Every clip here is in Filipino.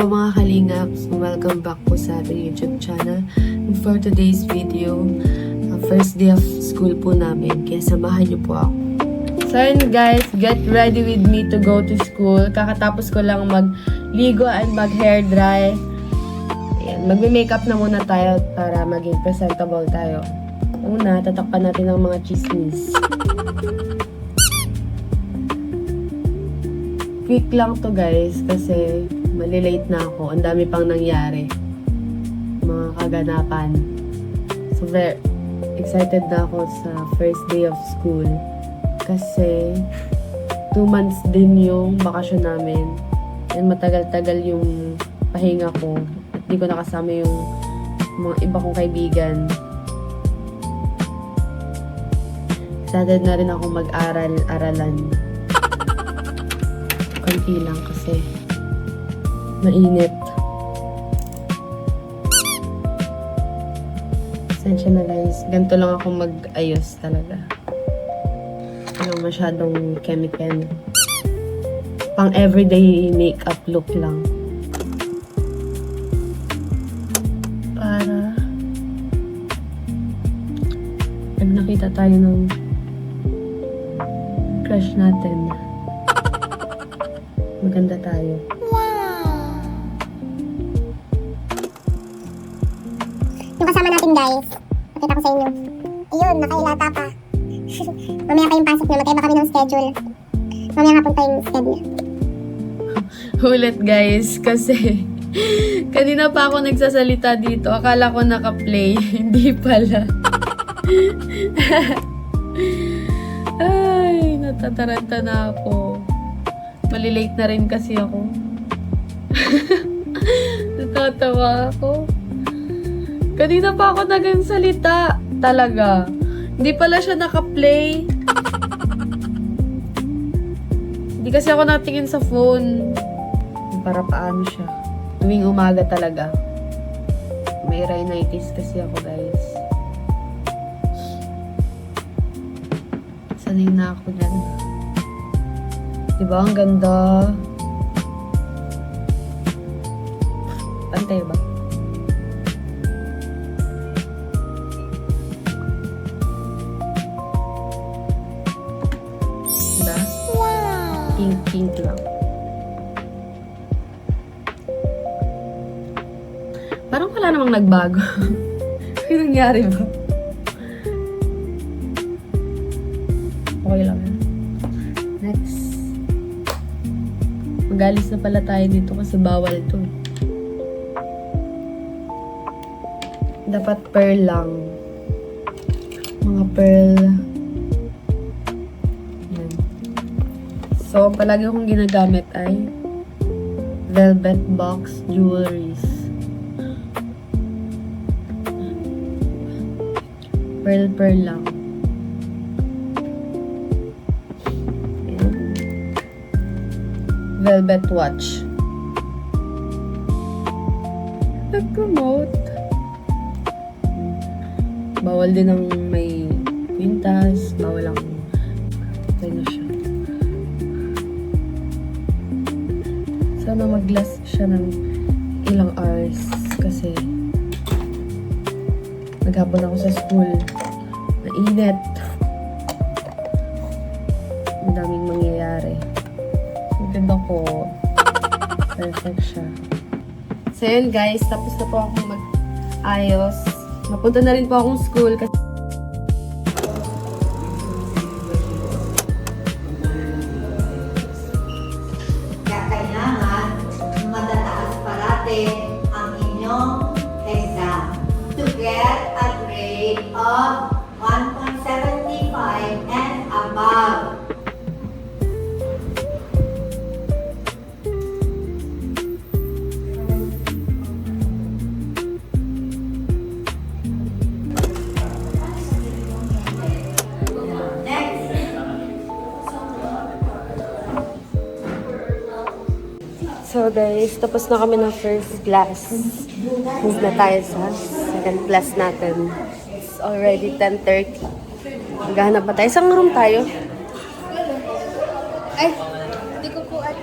po mga kalingap, welcome back po sa ating YouTube channel. And for today's video, first day of school po namin, kaya samahan niyo po ako. So yun guys, get ready with me to go to school. Kakatapos ko lang magligo and mag-hair dry. Ayan, magme-makeup na muna tayo para maging presentable tayo. Una, tatakpan natin ang mga chismis. Quick lang to guys kasi malilate na ako. Ang dami pang nangyari. Mga kaganapan. So very excited na ako sa first day of school. Kasi 2 months din yung bakasyon namin. And matagal-tagal yung pahinga ko. At di ko nakasama yung mga iba kong kaibigan. Excited na rin ako mag-aralan. Konti lang kasi mainit. Pasensya na guys. Ganito lang ako mag-ayos talaga. Walang masyadong chemical. Pang everyday makeup look lang. Para pag nakita tayo ng crush natin, maganda tayo. Yung kasama natin guys, nakita ko sa inyo. Ayun, nakailata pa. Mamaya pa yung pasok niya, magkaiba kami ng schedule. Mamaya hapon pa yung schedule. Ulit guys, kasi kanina pa ako nagsasalita dito. Akala ko naka-play. Hindi pala. Ay, natataranta na ako. Malilate na rin kasi ako. Natatawa ako. Kanina pa ako nagsalita. Talaga. Hindi pala siya naka-play. Hindi kasi ako natingin sa phone. Para paano siya. Tuwing umaga talaga. May rhinitis kasi ako guys. Sanay na ako dyan. Diba? Ang ganda. Pantay ba? Diba? Wow! Pink lang. Parang wala namang nagbago. Ano nangyari ba? Okay lang. Next. Magalis na pala tayo dito kasi bawal to. Dapat pearl lang. Mga pearl. Yan. So, palagi kong ginagamit ay velvet box jewelries. Pearl lang. Velvet watch. Nag-promote. Bawal din ang may kwintas. Bawal ang ano siya. Sana mag-last siya ng ilang hours kasi naghapon ako sa school. Mainit. Madaming mangyayari. Ganda ko. Perfect siya. So yun guys, tapos na po akong mag-ayos. Napunta na rin po akong school kasi kaya kailangan matataas parate ang inyong exam to get a grade of 1.75 and above. so guys, tapos na kami ng first class. Move na tayo sa second class natin. It's already 10:30. Maghahanap pa tayo. Saan room tayo? Ay, hindi ko po at...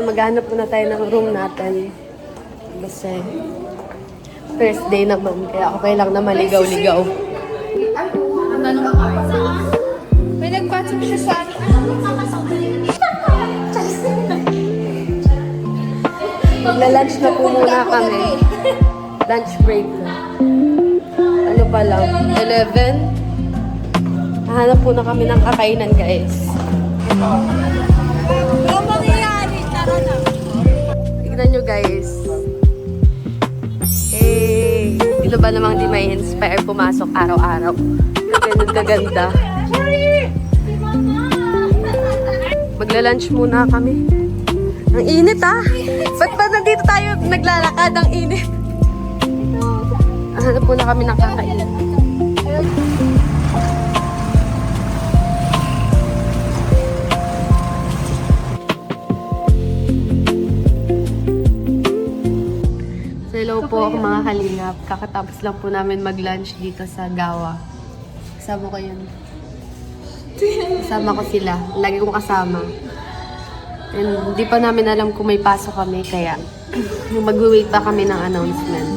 Maghanap muna tayo ng room natin. Kasi first day naman, kaya okay lang na maligaw-ligaw. May nagpasok siya sa akin. Magla-lunch na po muna kami. Lunch break na. Ano pa lang? 11? Hahanap po na kami ng kakainan, guys. Ang mangyayari, tara na. Tignan nyo, guys. Sino ba namang di may inspire pumasok araw-araw? Ganun kaganda. Magla-lunch muna kami. Ang init Ba't ba nandito tayo naglalakad? Ang init. Hanap po na kami ng kakainin. Hello po mga kalingap. Kakatapos lang po namin mag-lunch dito sa Gawa. Kasama ko yun. Kasama ko sila. Lagi kong kasama. And hindi pa namin alam kung may pasok kami, kaya mag-wait pa kami ng announcement.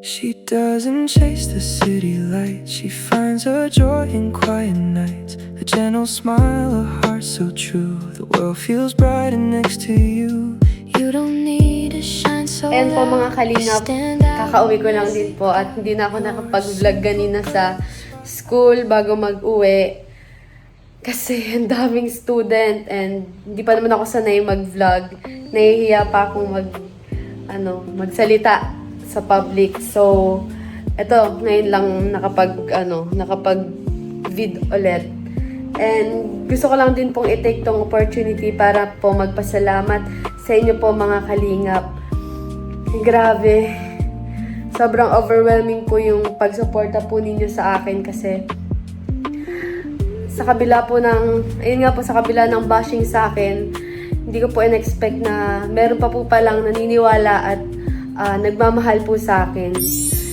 She doesn't chase the city lights. She finds her joy in quiet nights. A gentle smile, a heart so true. The world feels brighter next to you. You don't need to shine so And po mga loud. kalingap, Stand out. kakauwi ko lang din po at hindi na ako nakapag-vlog ganina sa school bago mag-uwi. Kasi ang daming student and hindi pa naman ako sanay mag-vlog. Nahihiya pa akong magsalita sa public. So, eto, ngayon lang nakapag-vid ulit. And gusto ko lang din pong i-take tong opportunity para po magpasalamat sa inyo po mga kalingap. Grabe. Sobrang overwhelming po yung pagsuporta po ninyo sa akin kasi sa kabila po sa kabila ng bashing sa akin, hindi ko po in-expect na meron pa po palang naniniwala at nagmamahal po sa akin.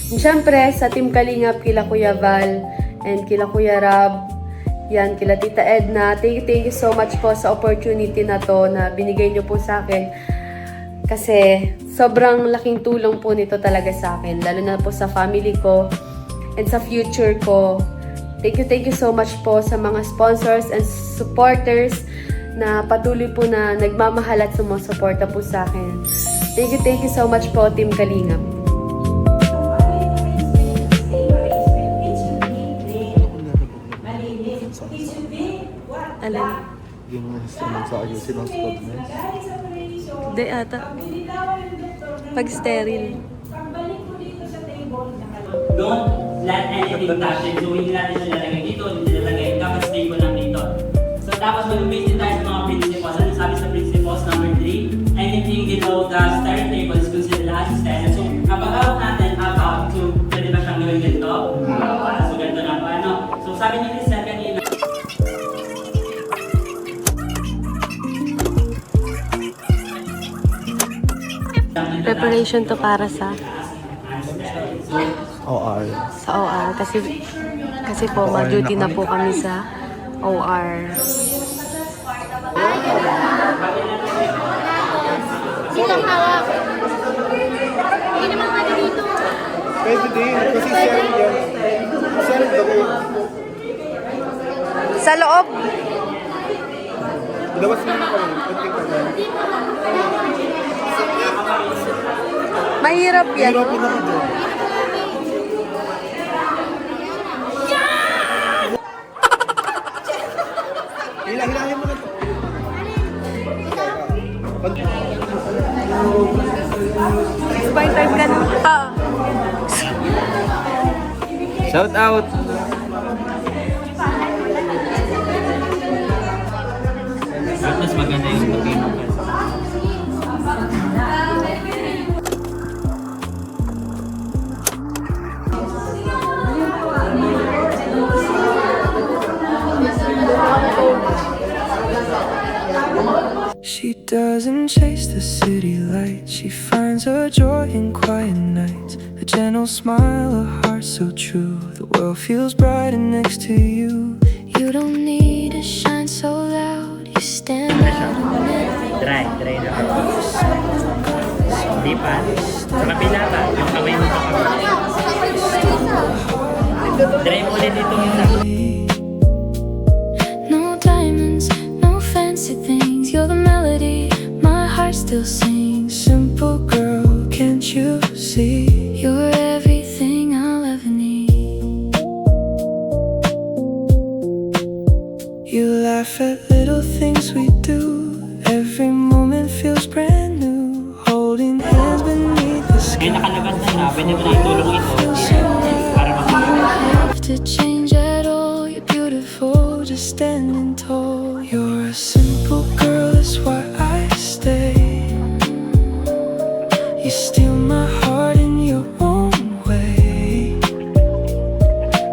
And syempre, sa Team Kalingap, kila Kuya Val and kila Kuya Rab, yan, kila Tita Edna. Thank you so much po sa opportunity na to na binigay nyo po sa akin. Kasi sobrang laking tulong po nito talaga sa akin. Lalo na po sa family ko and sa future ko. Thank you so much po sa mga sponsors and supporters na patuloy po na nagmamahal at sumusuporta po sa akin. Thank you so much po, Team Kalingap. Alin? Yung instrument sa ayusin ng squadness. Hindi ata. Pag sterile. Don't let anything touch it. So, hindi natin nilalagay dito, hindi nilalagay. Dapat stable lang dito. So, tapos mag-base din tayo sa mga principles. Ano sabi sa principles number 3? Anything below the stair table is considered as extended. So, kapag out natin, about to, pwede ba siyang gawin ganito? So, ganito lang pa, ano? So, sabi ni Crystal kanina, Preparation to para sa OR. OR. Kasi po, mag-duty na po kami sa OR. Pwede din, kasi sharing yan. Sharing daw. Sa loob! Ilawas mo na kami. Kunting kami. Mahirap yan. Hirapin ako doon. Hilahin mo na ito. Spine time ka na. Shout out! mas maganda yung pag-inom. She doesn't chase the city lights. She finds her joy in quiet nights. A gentle smile, a heart so true. The world feels brighter next to you. You don't need to shine so loud. You stand out a minute. Dry na. Hindi pa. Sa kabila pa, yung kamay mo sa kabila. Dry mo ulit itong isa. No diamonds, no fancy things. You're the melody my heart still sings. Simple girl, can't you see? You're everything I'll ever need. You laugh at little things we do. Every moment feels brand new. Holding hands beneath the May sky. nakalabas na na, pwede mo na itulong ito. Para makakita. Have to change at all. You're beautiful, just standing tall. You're a simple girl, that's why I stay. You steal my heart in your own way.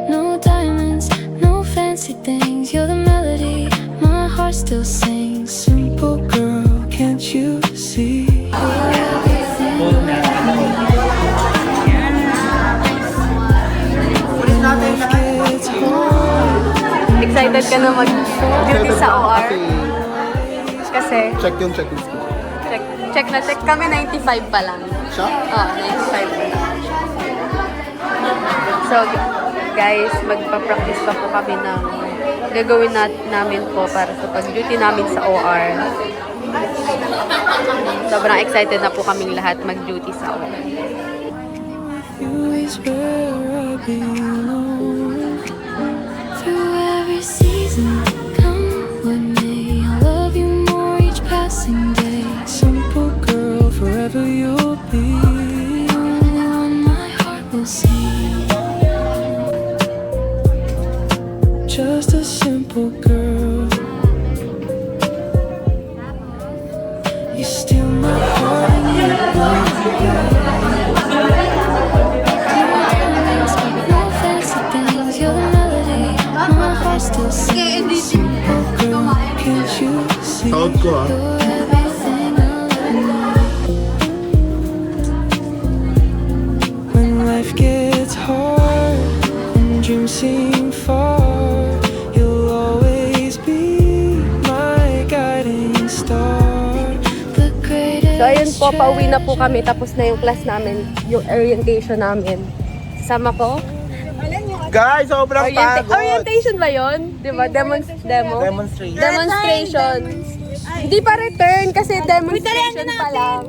No diamonds, no fancy things. You're the melody my heart still sings. Simple girl, can't you see? You're everything life gets hard. Excited ka na mag-duty sa OR? Kasi, Check yung school. check kami 95 pa lang. Siya? 95 pa lang. So, guys, magpa-practice pa po kami ng gagawin namin po para sa pag-duty namin sa OR. Sobrang excited na po kaming lahat mag-duty sa OR. You is where I belong. Through every season, come with me. I love you more each passing day. Simple girl, forever you'll be. The only one my heart will see. Just a simple girl. You steal my heart and you won't forget. No fancy things, you're the melody my heart still sings. Simple girl, can't you see? Sound ko ah. You're everything I'll ever need. When life gets hard and dreams seem far, you'll always be my guiding star. The greatest So, ayun po, pauwi na po kami. Tapos na yung class namin, yung orientation namin. Sama ko. Guys, sobrang pagod. Orientation ba yun? Di ba? Demo? Demonstration. Demonstration. Hindi pa return kasi demonstration pa lang.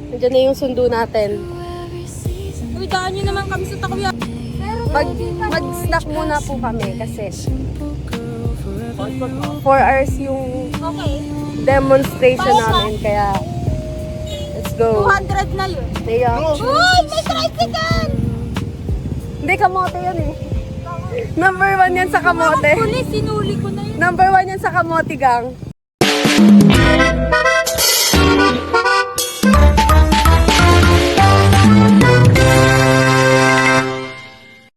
Nandiyan na yung sundo natin. Uy, daan nyo naman kami sa takwiya. Mag-snack muna po kami kasi 4 hours yung Okay. demonstration namin. Kaya, let's go. 200 na yun. Kaya, Uy, may tricycle! hindi, kamote yan eh. Number 1 yan sa kamote. Pulis, sinuli ko na yun. Number 1 yan sa kamote gang.